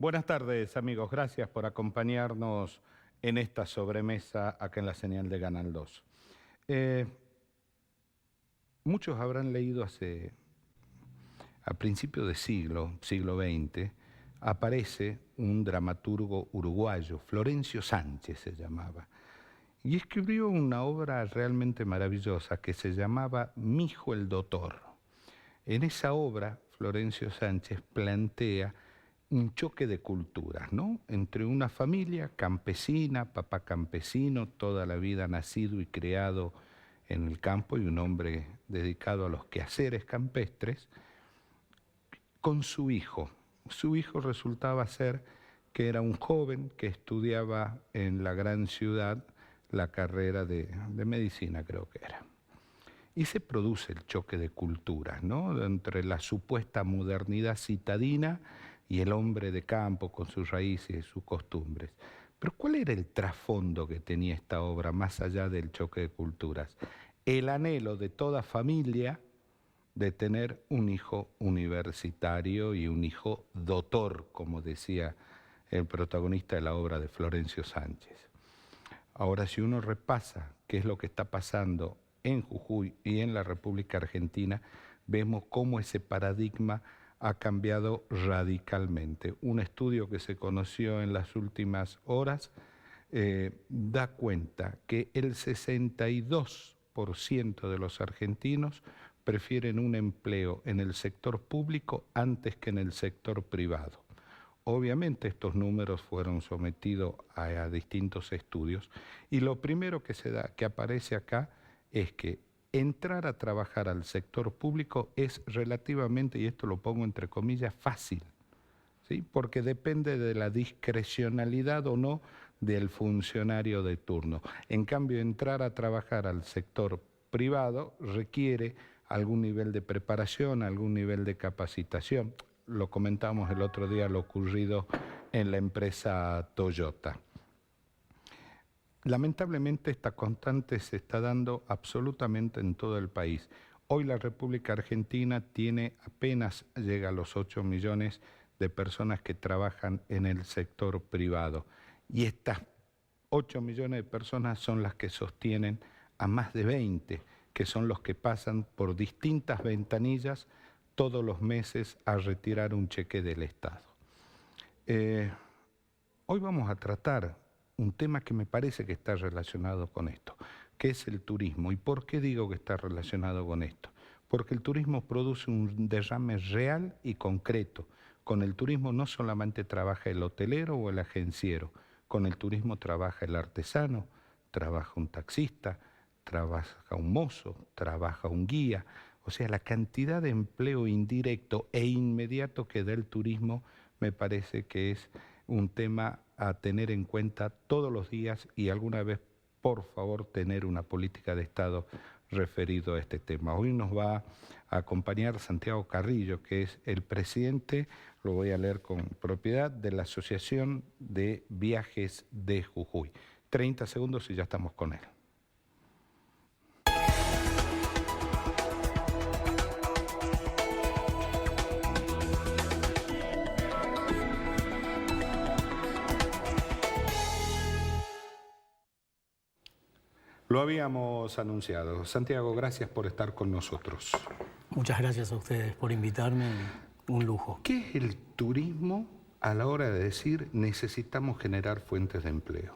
Buenas tardes, amigos. Gracias por acompañarnos en esta sobremesa acá en la señal de Canal 2. Muchos habrán leído a principios de siglo XX, aparece un dramaturgo uruguayo, Florencio Sánchez se llamaba, y escribió una obra realmente maravillosa que se llamaba Mijo el Dotor. En esa obra, Florencio Sánchez plantea un choque de culturas, ¿no? Entre una familia campesina, papá campesino, toda la vida nacido y criado en el campo, y un hombre dedicado a los quehaceres campestres, con su hijo. Su hijo resultaba ser que era un joven que estudiaba en la gran ciudad la carrera de medicina, creo que era. Y se produce el choque de culturas, ¿no? Entre la supuesta modernidad citadina y el hombre de campo con sus raíces y sus costumbres. Pero ¿cuál era el trasfondo que tenía esta obra, más allá del choque de culturas? El anhelo de toda familia de tener un hijo universitario y un hijo dotor, como decía el protagonista de la obra de Florencio Sánchez. Ahora, si uno repasa qué es lo que está pasando en Jujuy y en la República Argentina, vemos cómo ese paradigma ha cambiado radicalmente. Un estudio que se conoció en las últimas horas da cuenta que el 62% de los argentinos prefieren un empleo en el sector público antes que en el sector privado. Obviamente estos números fueron sometidos a distintos estudios y lo primero que aparece acá es que entrar a trabajar al sector público es relativamente, y esto lo pongo entre comillas, fácil, ¿sí? Porque depende de la discrecionalidad o no del funcionario de turno. En cambio, entrar a trabajar al sector privado requiere algún nivel de preparación, algún nivel de capacitación. Lo comentamos el otro día, lo ocurrido en la empresa Toyota. Lamentablemente esta constante se está dando absolutamente en todo el país. Hoy la República Argentina apenas llega a los 8 millones de personas que trabajan en el sector privado. Y estas 8 millones de personas son las que sostienen a más de 20, que son los que pasan por distintas ventanillas todos los meses a retirar un cheque del Estado. Hoy vamos a tratar un tema que me parece que está relacionado con esto, que es el turismo. ¿Y por qué digo que está relacionado con esto? Porque el turismo produce un derrame real y concreto. Con el turismo no solamente trabaja el hotelero o el agenciero, con el turismo trabaja el artesano, trabaja un taxista, trabaja un mozo, trabaja un guía. O sea, la cantidad de empleo indirecto e inmediato que da el turismo me parece que es un tema a tener en cuenta todos los días y alguna vez, por favor, tener una política de Estado referido a este tema. Hoy nos va a acompañar Santiago Carrillo, que es el presidente, lo voy a leer con propiedad, de la Asociación de Viajes de Jujuy. 30 segundos y ya estamos con él. Lo habíamos anunciado. Santiago, gracias por estar con nosotros. Muchas gracias a ustedes por invitarme, un lujo. ¿Qué es el turismo a la hora de decir necesitamos generar fuentes de empleo?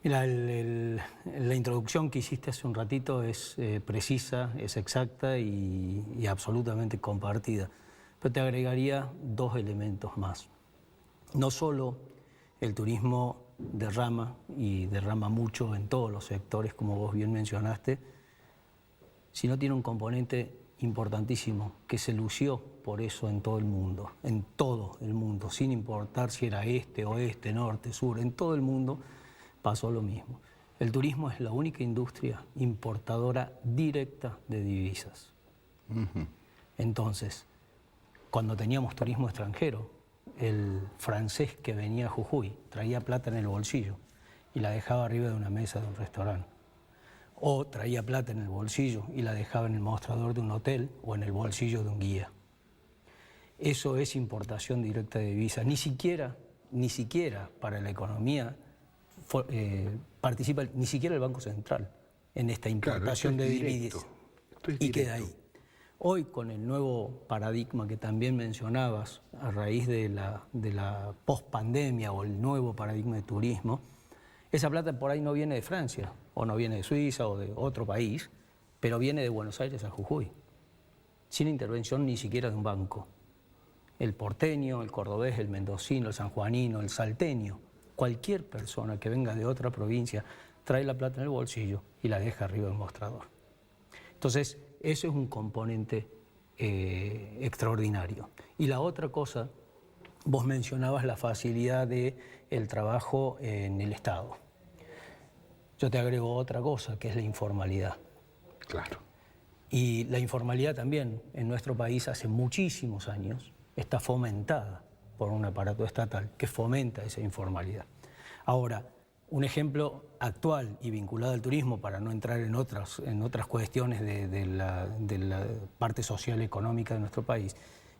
Mira, la introducción que hiciste hace un ratito es precisa, es exacta y absolutamente compartida. Pero te agregaría dos elementos más. No solo el turismo derrama y derrama mucho en todos los sectores, como vos bien mencionaste, sino tiene un componente importantísimo que se lució por eso en todo el mundo, sin importar si era este, oeste, norte, sur, en todo el mundo pasó lo mismo. El turismo es la única industria importadora directa de divisas. Entonces, cuando teníamos turismo extranjero, el francés que venía a Jujuy traía plata en el bolsillo y la dejaba arriba de una mesa de un restaurante. O traía plata en el bolsillo y la dejaba en el mostrador de un hotel o en el bolsillo de un guía. eso es importación directa de divisas. Ni siquiera para la economía participa ni siquiera el Banco Central en esta importación de divisas. Y queda ahí. Hoy, con el nuevo paradigma que también mencionabas, a raíz de la pospandemia o el nuevo paradigma de turismo, esa plata por ahí no viene de Francia, o no viene de Suiza o de otro país, pero viene de Buenos Aires a Jujuy, sin intervención ni siquiera de un banco. El porteño, el cordobés, el mendocino, el sanjuanino, el salteño, cualquier persona que venga de otra provincia trae la plata en el bolsillo y la deja arriba del mostrador. Entonces, eso es un componente extraordinario. Y la otra cosa, vos mencionabas la facilidad del trabajo en el Estado. Yo te agrego otra cosa, que es la informalidad. Claro. Y la informalidad también en nuestro país hace muchísimos años está fomentada por un aparato estatal que fomenta esa informalidad. Ahora, un ejemplo actual y vinculado al turismo, para no entrar en otras cuestiones de la parte social y económica de nuestro país,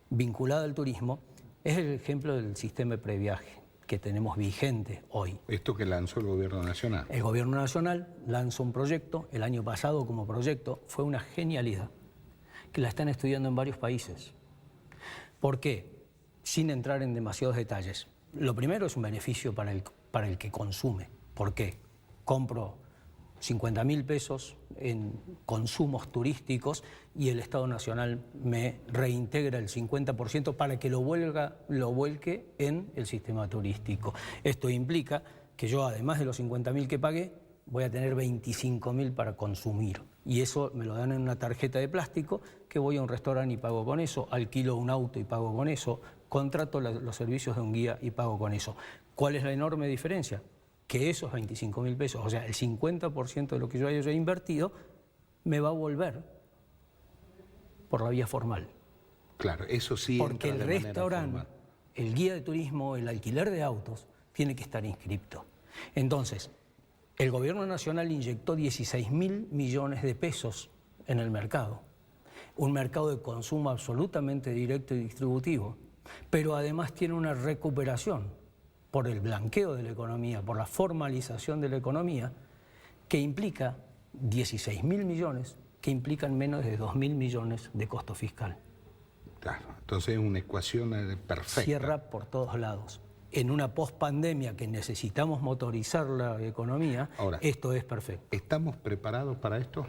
vinculado al turismo, es el ejemplo del sistema de previaje que tenemos vigente hoy. Esto que lanzó el Gobierno Nacional. El Gobierno Nacional lanzó un proyecto, el año pasado como proyecto, fue una genialidad, que la están estudiando en varios países. ¿Por qué? Sin entrar en demasiados detalles. Lo primero es un beneficio para el que consume. ¿Por qué? Compro 50.000 pesos en consumos turísticos y el Estado Nacional me reintegra el 50% para que lo vuelque en el sistema turístico. Esto implica que yo, además de los 50.000 que pagué, voy a tener 25.000 para consumir. Y eso me lo dan en una tarjeta de plástico, que voy a un restaurante y pago con eso, alquilo un auto y pago con eso, contrato los servicios de un guía y pago con eso. ¿Cuál es la enorme diferencia? Que esos 25.000 pesos, o sea, el 50% de lo que yo haya invertido, me va a volver por la vía formal. Claro, eso sí. Porque el restaurante, el guía de turismo, el alquiler de autos, tiene que estar inscripto. Entonces, el Gobierno Nacional inyectó 16.000 millones de pesos en el mercado. Un mercado de consumo absolutamente directo y distributivo, pero además tiene una recuperación por el blanqueo de la economía, por la formalización de la economía, que implica 16.000 millones, que implican menos de 2.000 millones de costo fiscal. Claro, entonces es una ecuación perfecta. Cierra por todos lados. En una pospandemia que necesitamos motorizar la economía, ahora, esto es perfecto. ¿Estamos preparados para esto?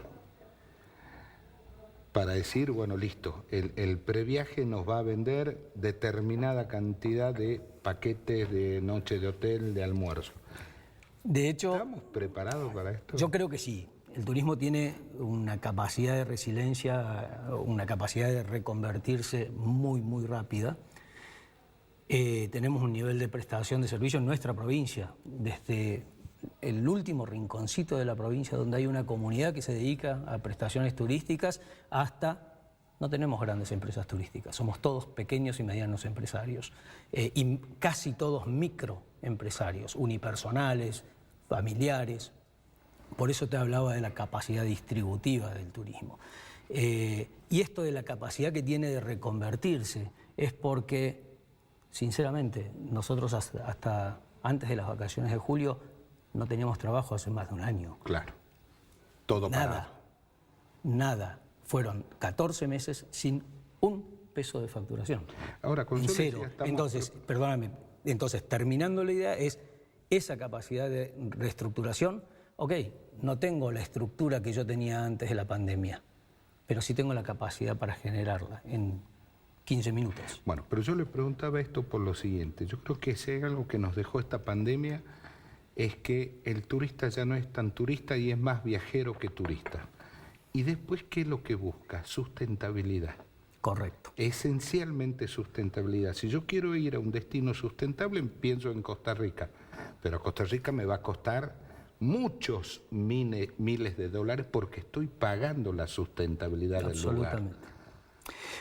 Para decir, bueno, listo, el previaje nos va a vender determinada cantidad de paquetes de noche de hotel, de almuerzo. De hecho, ¿estamos preparados para esto? Yo creo que sí. El turismo tiene una capacidad de resiliencia, una capacidad de reconvertirse muy, muy rápida. Tenemos un nivel de prestación de servicios en nuestra provincia, desde el último rinconcito de la provincia donde hay una comunidad que se dedica a prestaciones turísticas, hasta no tenemos grandes empresas turísticas, somos todos pequeños y medianos empresarios y casi todos microempresarios, unipersonales, familiares. Por eso te hablaba de la capacidad distributiva del turismo. Y esto de la capacidad que tiene de reconvertirse es porque, sinceramente, nosotros hasta antes de las vacaciones de julio no teníamos trabajo hace más de un año. Claro. Todo parado. Nada. Fueron 14 meses sin un peso de facturación. Ahora, con cero. Entonces, perdóname, terminando la idea, es esa capacidad de reestructuración. Ok, no tengo la estructura que yo tenía antes de la pandemia, pero sí tengo la capacidad para generarla en 15 minutos. Bueno, pero yo le preguntaba esto por lo siguiente. Yo creo que si hay algo que nos dejó esta pandemia es que el turista ya no es tan turista y es más viajero que turista. Y después, ¿qué es lo que busca? Sustentabilidad. Correcto. Esencialmente sustentabilidad. Si yo quiero ir a un destino sustentable, pienso en Costa Rica. Pero a Costa Rica me va a costar muchos miles de dólares porque estoy pagando la sustentabilidad del lugar. Absolutamente.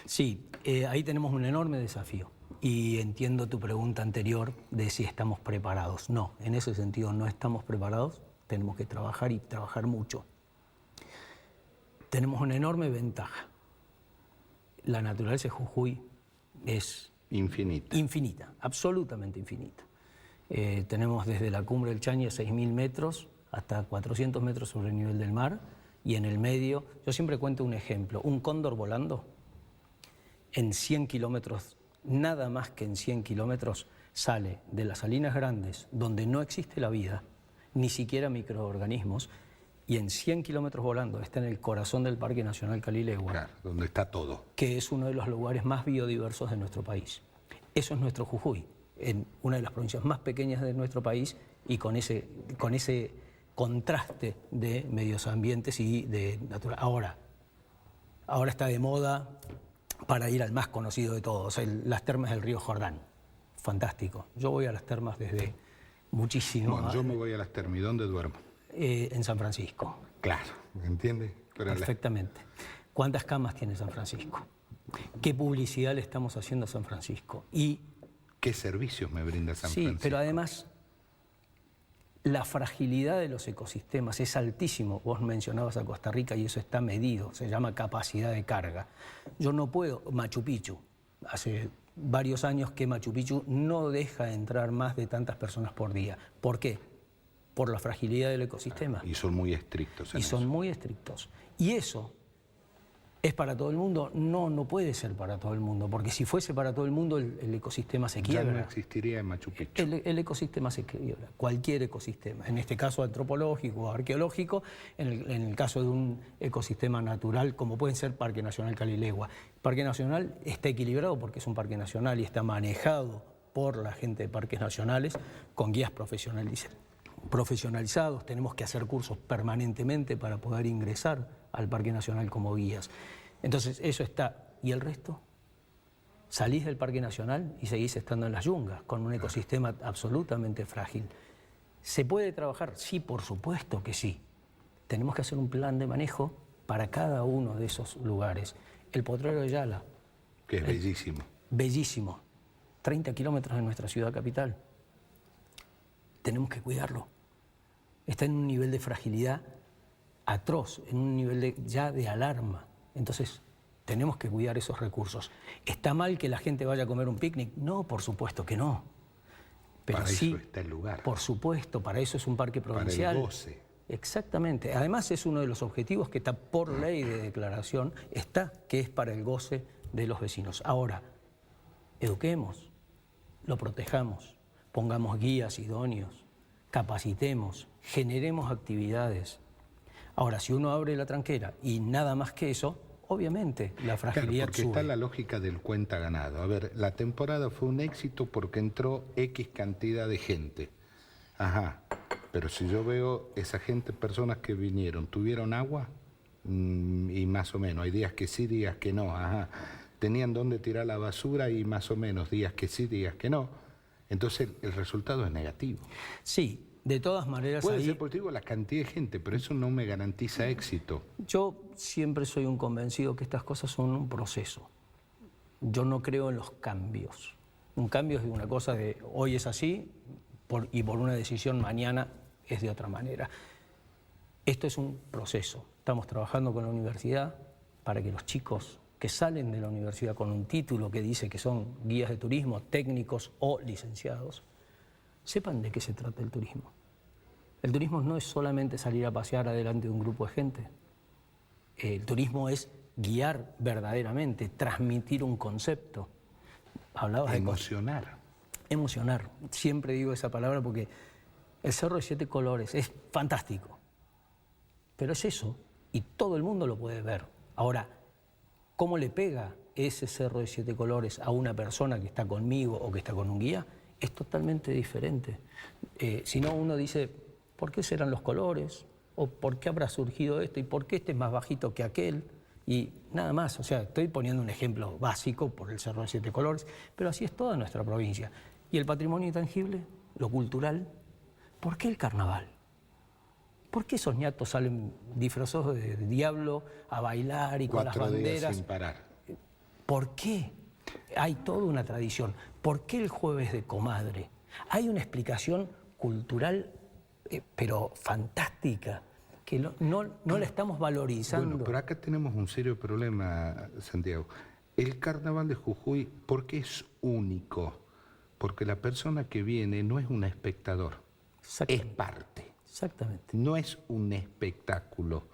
Sí, ahí tenemos un enorme desafío. Y entiendo tu pregunta anterior de si estamos preparados. No, en ese sentido no estamos preparados. Tenemos que trabajar y trabajar mucho. Tenemos una enorme ventaja. La naturaleza de Jujuy es infinita. Infinita, absolutamente infinita. Tenemos desde la cumbre del Chañi a 6.000 metros hasta 400 metros sobre el nivel del mar, y en el medio, yo siempre cuento un ejemplo, un cóndor volando en 100 kilómetros, nada más que en 100 kilómetros, sale de las salinas grandes, donde no existe la vida, ni siquiera microorganismos, y en 100 kilómetros volando está en el corazón del Parque Nacional Calilegua. Claro, donde está todo. Que es uno de los lugares más biodiversos de nuestro país. Eso es nuestro Jujuy, en una de las provincias más pequeñas de nuestro país, y con ese contraste de medios ambientes y de naturaleza. Ahora está de moda para ir al más conocido de todos, las termas del río Jordán. Fantástico. Yo voy a las termas desde muchísimo. Bueno, yo me voy a las termas. ¿Y dónde duermo? En San Francisco. Claro, ¿me entiendes? Perfectamente. ¿Cuántas camas tiene San Francisco? ¿Qué publicidad le estamos haciendo a San Francisco? Y ¿qué servicios me brinda San Francisco? Sí, pero además la fragilidad de los ecosistemas es altísimo. Vos mencionabas a Costa Rica y eso está medido, se llama capacidad de carga. Yo no puedo, Machu Picchu, hace varios años que Machu Picchu no deja entrar más de tantas personas por día. ¿Por qué? Por la fragilidad del ecosistema. Y son muy estrictos en eso. Son muy estrictos. Y eso ¿es para todo el mundo? No, no puede ser para todo el mundo, porque si fuese para todo el mundo el ecosistema se quiebra. Ya no existiría en Machu Picchu. El ecosistema se quiebra, cualquier ecosistema, en este caso antropológico o arqueológico, en el caso de un ecosistema natural como puede ser Parque Nacional Calilegua. El Parque Nacional está equilibrado porque es un parque nacional y está manejado por la gente de parques nacionales con guías profesionalizados. Tenemos que hacer cursos permanentemente para poder ingresar al Parque Nacional como guías. Entonces, eso está. ¿Y el resto? Salís del Parque Nacional y seguís estando en las yungas, con un ecosistema absolutamente frágil. ¿Se puede trabajar? Sí, por supuesto que sí. Tenemos que hacer un plan de manejo para cada uno de esos lugares. El Potrero de Yala. Que es bellísimo. Bellísimo. 30 kilómetros de nuestra ciudad capital. Tenemos que cuidarlo. Está en un nivel de fragilidad atroz, en un nivel ya de alarma. Entonces, tenemos que cuidar esos recursos. ¿Está mal que la gente vaya a comer un picnic? No, por supuesto que no. Pero para sí, eso está el lugar. Por supuesto, para eso es un parque provincial. Para el goce. Exactamente. Además, es uno de los objetivos que está por ley de declaración, que es para el goce de los vecinos. Ahora, eduquemos, lo protejamos, pongamos guías idóneos, capacitemos, generemos actividades. Ahora, si uno abre la tranquera y nada más que eso, obviamente la fragilidad porque sube. está la lógica del cuenta ganado. A ver, la temporada fue un éxito porque entró X cantidad de gente. Ajá, pero si yo veo esa gente, personas que vinieron, ¿tuvieron agua? Y más o menos, hay días que sí, días que no. Ajá, tenían dónde tirar la basura y más o menos, días que sí, días que no. Entonces el resultado es negativo. Sí. De todas maneras, puede ser positivo la cantidad de gente, pero eso no me garantiza éxito. Yo siempre soy un convencido que estas cosas son un proceso. Yo no creo en los cambios. Un cambio es una cosa de hoy es así y por una decisión mañana es de otra manera. Esto es un proceso. Estamos trabajando con la universidad para que los chicos que salen de la universidad con un título que dice que son guías de turismo, técnicos o licenciados, sepan de qué se trata el turismo. El turismo no es solamente salir a pasear adelante de un grupo de gente. El turismo es guiar verdaderamente, transmitir un concepto. Hablabas emocionar. Emocionar. Siempre digo esa palabra porque el Cerro de Siete Colores es fantástico. Pero es eso, y todo el mundo lo puede ver. Ahora, ¿cómo le pega ese Cerro de Siete Colores a una persona que está conmigo o que está con un guía? Es totalmente diferente. Si no, uno dice, ¿por qué serán los colores? ¿O por qué habrá surgido esto? ¿Y por qué este es más bajito que aquel? Y nada más, o sea, estoy poniendo un ejemplo básico por el Cerro de Siete Colores, pero así es toda nuestra provincia. ¿Y el patrimonio intangible, lo cultural? ¿Por qué el carnaval? ¿Por qué esos ñatos salen disfrazados de diablo a bailar y con las banderas? 4 días sin parar. ¿Por qué? Hay toda una tradición. ¿Por qué el jueves de comadre? Hay una explicación cultural, pero fantástica, que no la estamos valorizando. Bueno, pero acá tenemos un serio problema, Santiago. El Carnaval de Jujuy, ¿por qué es único? Porque la persona que viene no es un espectador, es parte. Exactamente. No es un espectáculo,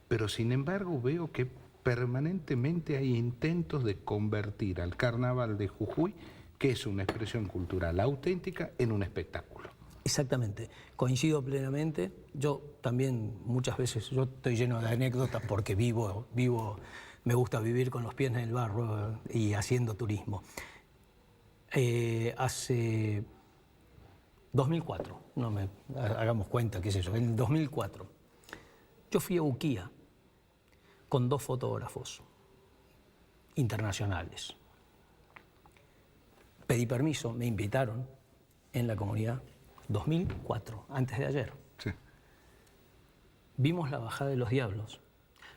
pero sin embargo veo que permanentemente hay intentos de convertir al Carnaval de Jujuy, que es una expresión cultural auténtica, en un espectáculo. Exactamente, coincido plenamente. Yo también muchas veces, yo estoy lleno de anécdotas porque me gusta vivir con los pies en el barro y haciendo turismo. Hace 2004, hagamos cuenta, qué sé yo, en el 2004, yo fui a Uquía con 2 fotógrafos internacionales. Pedí permiso, me invitaron en la comunidad 2004, antes de ayer. Sí. Vimos la bajada de los diablos,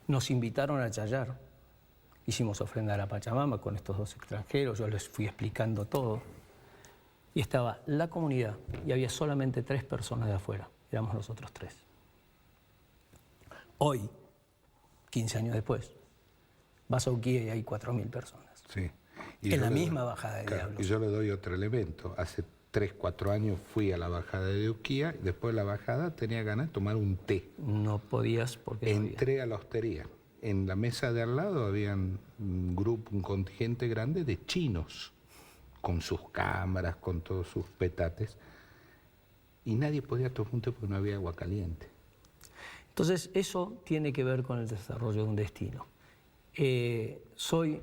nos invitaron a Chayar, hicimos ofrenda a la Pachamama con estos 2 extranjeros, yo les fui explicando todo. Y estaba la comunidad y había solamente 3 personas de afuera, éramos los otros 3. Hoy, 15 años después, vas a Uquía y hay 4.000 personas. Sí. En la misma bajada de diablos. Y yo le doy otro elemento. Hace 3, 4 años fui a la bajada de Uquía y después de la bajada tenía ganas de tomar un té. No podías porque entré a la hostería. En la mesa de al lado habían un contingente grande de chinos, con sus cámaras, con todos sus petates, y nadie podía tomar un té porque no había agua caliente. Entonces, eso tiene que ver con el desarrollo de un destino. Soy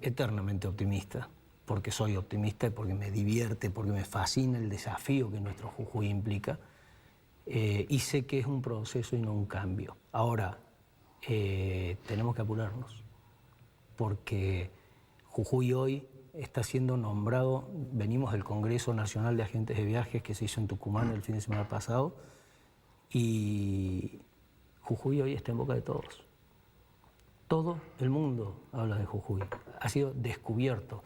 eternamente optimista, porque soy optimista, porque me divierte, porque me fascina el desafío que nuestro Jujuy implica, y sé que es un proceso y no un cambio. Ahora, tenemos que apurarnos, porque Jujuy hoy está siendo nombrado, venimos del Congreso Nacional de Agentes de Viajes que se hizo en Tucumán el fin de semana pasado, y Jujuy hoy está en boca de todos. Todo el mundo habla de Jujuy, ha sido descubierto.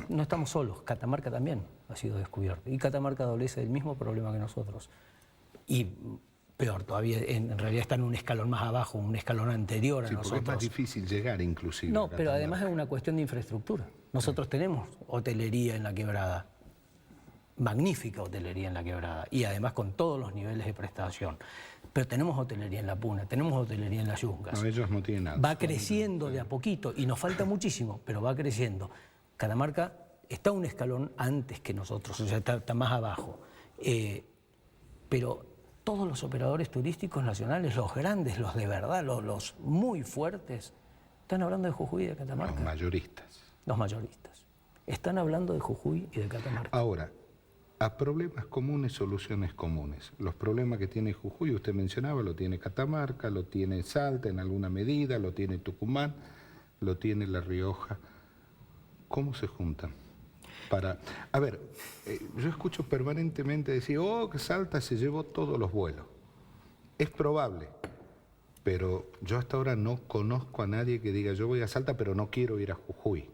No estamos solos, Catamarca también ha sido descubierto, y Catamarca adolece del mismo problema que nosotros. Y peor todavía, en realidad está en un escalón más abajo, un escalón anterior a nosotros. Es más difícil llegar inclusive. No, pero además es una cuestión de infraestructura. Nosotros tenemos hotelería en la Quebrada, magnífica hotelería en la Quebrada, y además con todos los niveles de prestación. Pero tenemos hotelería en La Puna, tenemos hotelería en las Yungas. No, ellos no tienen nada. Va creciendo de a poquito, y nos falta muchísimo, pero va creciendo. Catamarca está un escalón antes que nosotros, o sea, está más abajo. Pero todos los operadores turísticos nacionales, los grandes, los de verdad, los muy fuertes, están hablando de Jujuy y de Catamarca. Los mayoristas. Los mayoristas. Están hablando de Jujuy y de Catamarca. Ahora, a problemas comunes, soluciones comunes. Los problemas que tiene Jujuy, usted mencionaba, lo tiene Catamarca, lo tiene Salta en alguna medida, lo tiene Tucumán, lo tiene La Rioja. ¿Cómo se juntan? A ver, yo escucho permanentemente decir, que Salta se llevó todos los vuelos. Es probable, pero yo hasta ahora no conozco a nadie que diga, yo voy a Salta, pero no quiero ir a Jujuy.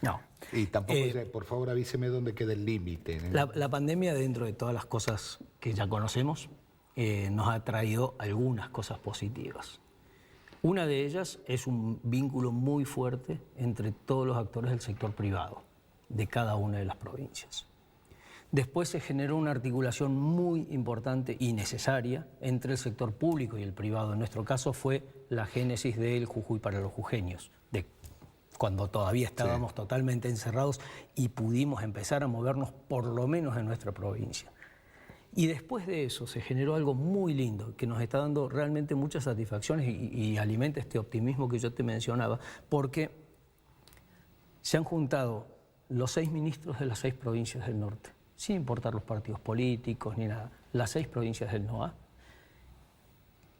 No. Y tampoco, por favor, avíseme dónde queda el límite. La pandemia, dentro de todas las cosas que ya conocemos, nos ha traído algunas cosas positivas. Una de ellas es un vínculo muy fuerte entre todos los actores del sector privado de cada una de las provincias. Después se generó una articulación muy importante y necesaria entre el sector público y el privado. En nuestro caso fue la génesis del Jujuy para los jujeños, de cuando todavía estábamos totalmente encerrados y pudimos empezar a movernos por lo menos en nuestra provincia. Y después de eso se generó algo muy lindo que nos está dando realmente muchas satisfacciones y alimenta este optimismo que yo te mencionaba, porque se han juntado los 6 ministros de las 6 provincias del norte, sin importar los partidos políticos ni nada, las 6 provincias del NOA,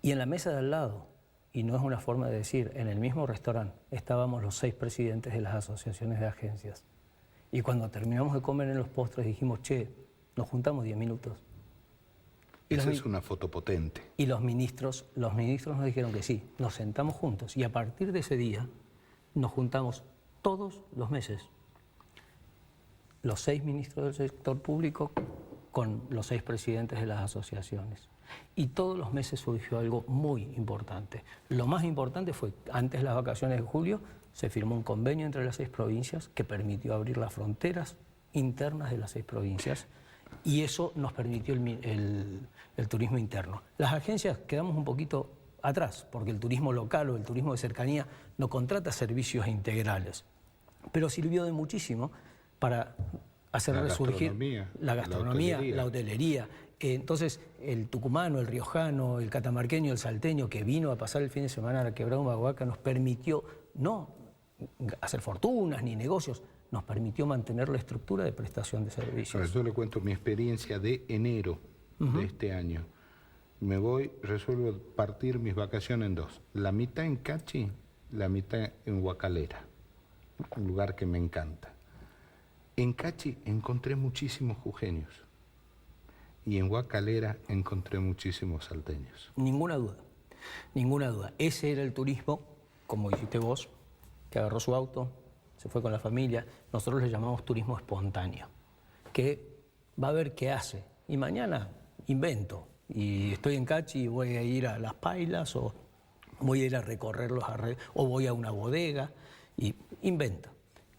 y en la mesa de al lado, y no es una forma de decir, en el mismo restaurante estábamos los 6 presidentes de las asociaciones de agencias. Y cuando terminamos de comer en los postres dijimos, che, nos juntamos 10 minutos. Esa es una foto potente. Y los ministros nos dijeron que sí, nos sentamos juntos y a partir de ese día nos juntamos todos los meses. Los 6 ministros del sector público con los 6 presidentes de las asociaciones. Y todos los meses surgió algo muy importante. Lo más importante fue, antes de las vacaciones de julio, se firmó un convenio entre las 6 provincias que permitió abrir las fronteras internas de las 6 provincias y eso nos permitió el turismo interno. Las agencias quedamos un poquito atrás porque el turismo local o el turismo de cercanía no contrata servicios integrales, pero sirvió de muchísimo para hacer resurgir la gastronomía, la hotelería. Entonces, el tucumano, el riojano, el catamarqueño, el salteño que vino a pasar el fin de semana a la Quebrada Humahuaca nos permitió no hacer fortunas ni negocios, nos permitió mantener la estructura de prestación de servicios. Ahora, yo le cuento mi experiencia de enero de este año. Me voy, resuelvo partir mis vacaciones en 2. La mitad en Cachi, la mitad en Huacalera, un lugar que me encanta. En Cachi encontré muchísimos jujeños y en Huacalera encontré muchísimos salteños. Ninguna duda, ninguna duda. Ese era el turismo, como hiciste vos, que agarró su auto, se fue con la familia. Nosotros le llamamos turismo espontáneo, que va a ver qué hace. Y mañana invento. Y estoy en Cachi y voy a ir a Las Pailas o voy a ir a recorrerlos o voy a una bodega y inventa.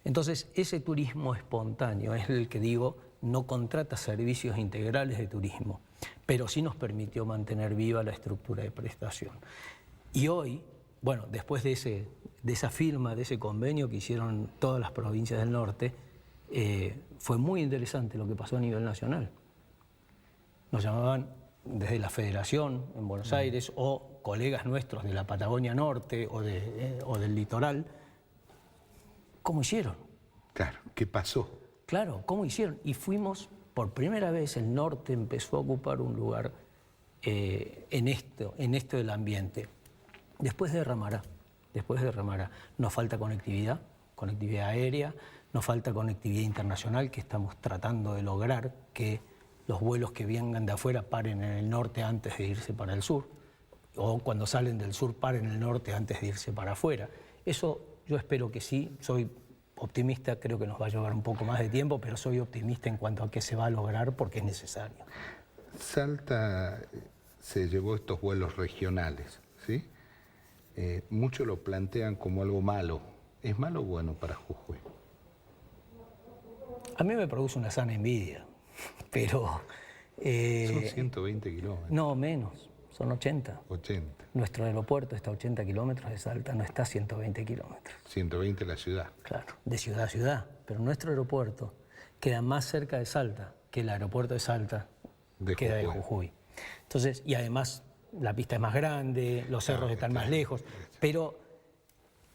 Entonces, ese turismo espontáneo es el que digo, no contrata servicios integrales de turismo, pero sí nos permitió mantener viva la estructura de prestación. Y hoy, bueno, después de esa firma, de ese convenio que hicieron todas las provincias del norte, fue muy interesante lo que pasó a nivel nacional. Nos llamaban desde la Federación en Buenos Aires o colegas nuestros de la Patagonia Norte o del litoral. ¿Cómo hicieron? Claro, ¿qué pasó? Claro, ¿cómo hicieron? Y fuimos, por primera vez el norte empezó a ocupar un lugar en esto del ambiente. Después derramará. Nos falta conectividad aérea, nos falta conectividad internacional que estamos tratando de lograr que los vuelos que vengan de afuera paren en el norte antes de irse para el sur, o cuando salen del sur paren en el norte antes de irse para afuera. Eso yo espero que sí, soy optimista, creo que nos va a llevar un poco más de tiempo, pero soy optimista en cuanto a que se va a lograr porque es necesario. Salta se llevó estos vuelos regionales, ¿sí? Muchos lo plantean como algo malo. ¿Es malo o bueno para Jujuy? A mí me produce una sana envidia, pero... son 120 kilómetros. No, menos, son 80. 80. Nuestro aeropuerto está a 80 kilómetros de Salta, no está a 120 kilómetros. 120 la ciudad. Claro, de ciudad a ciudad, pero nuestro aeropuerto queda más cerca de Salta que el aeropuerto de Salta queda de Jujuy. Entonces, y además la pista es más grande, los cerros están más lejos, pero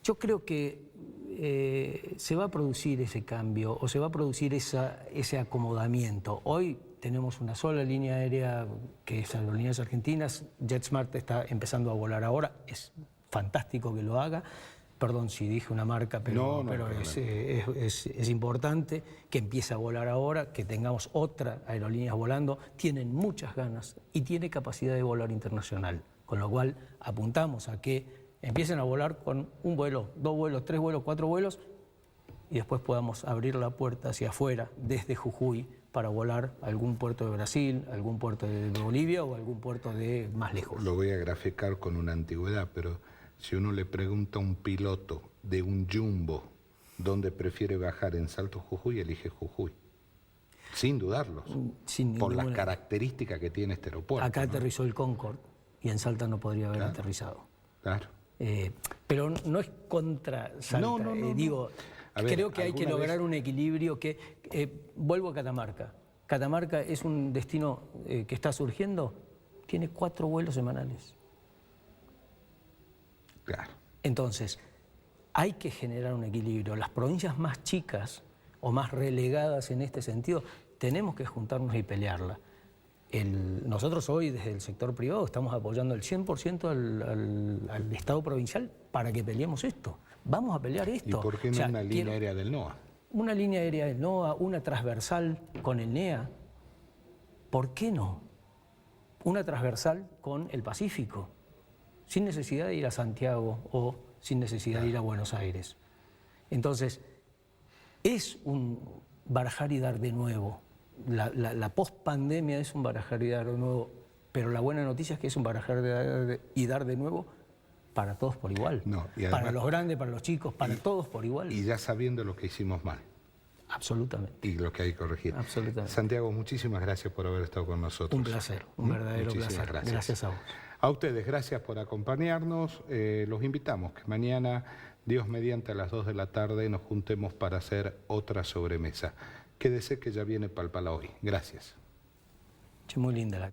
yo creo que se va a producir ese cambio o se va a producir ese acomodamiento. Hoy tenemos una sola línea aérea que es Aerolíneas Argentinas, JetSmart está empezando a volar ahora, es fantástico que lo haga. Perdón si dije una marca, pero es importante que empiece a volar ahora, que tengamos otra aerolíneas volando. Tienen muchas ganas y tiene capacidad de volar internacional, con lo cual apuntamos a que empiecen a volar con un vuelo, 2 vuelos, 3 vuelos, 4 vuelos y después podamos abrir la puerta hacia afuera desde Jujuy para volar a algún puerto de Brasil, algún puerto de Bolivia o algún puerto de más lejos. Lo voy a graficar con una antigüedad, pero si uno le pregunta a un piloto de un jumbo dónde prefiere bajar, en Salto Jujuy, elige Jujuy. Sin dudarlo, por las características que tiene este aeropuerto. Acá aterrizó el Concorde y en Salta no podría haber aterrizado. Claro. Pero no es contra Salta. Digo, creo que hay que lograr un equilibrio que... vuelvo a Catamarca. Catamarca es un destino que está surgiendo, tiene 4 vuelos semanales. Claro. Entonces, hay que generar un equilibrio. Las provincias más chicas o más relegadas en este sentido, tenemos que juntarnos y pelearla. Nosotros hoy, desde el sector privado, estamos apoyando el 100% al Estado provincial para que peleemos esto. Vamos a pelear esto. ¿Y por qué no una línea aérea del NOA? Una línea aérea del NOA, una transversal con el NEA. ¿Por qué no? Una transversal con el Pacífico, sin necesidad de ir a Santiago o sin necesidad de ir a Buenos Aires. Entonces, es un barajar y dar de nuevo. La post-pandemia es un barajar y dar de nuevo, pero la buena noticia es que es un barajar y dar de nuevo para todos por igual. No, y además, para los grandes, para los chicos, para todos por igual. Y ya sabiendo lo que hicimos mal. Absolutamente. Y lo que hay que corregir. Absolutamente. Santiago, muchísimas gracias por haber estado con nosotros. Un placer, un verdadero placer. Gracias a vos. A ustedes, gracias por acompañarnos. Los invitamos que mañana, Dios mediante, a las 2 de la tarde nos juntemos para hacer otra sobremesa. Quédese que ya viene Palpala hoy. Gracias. Muy linda la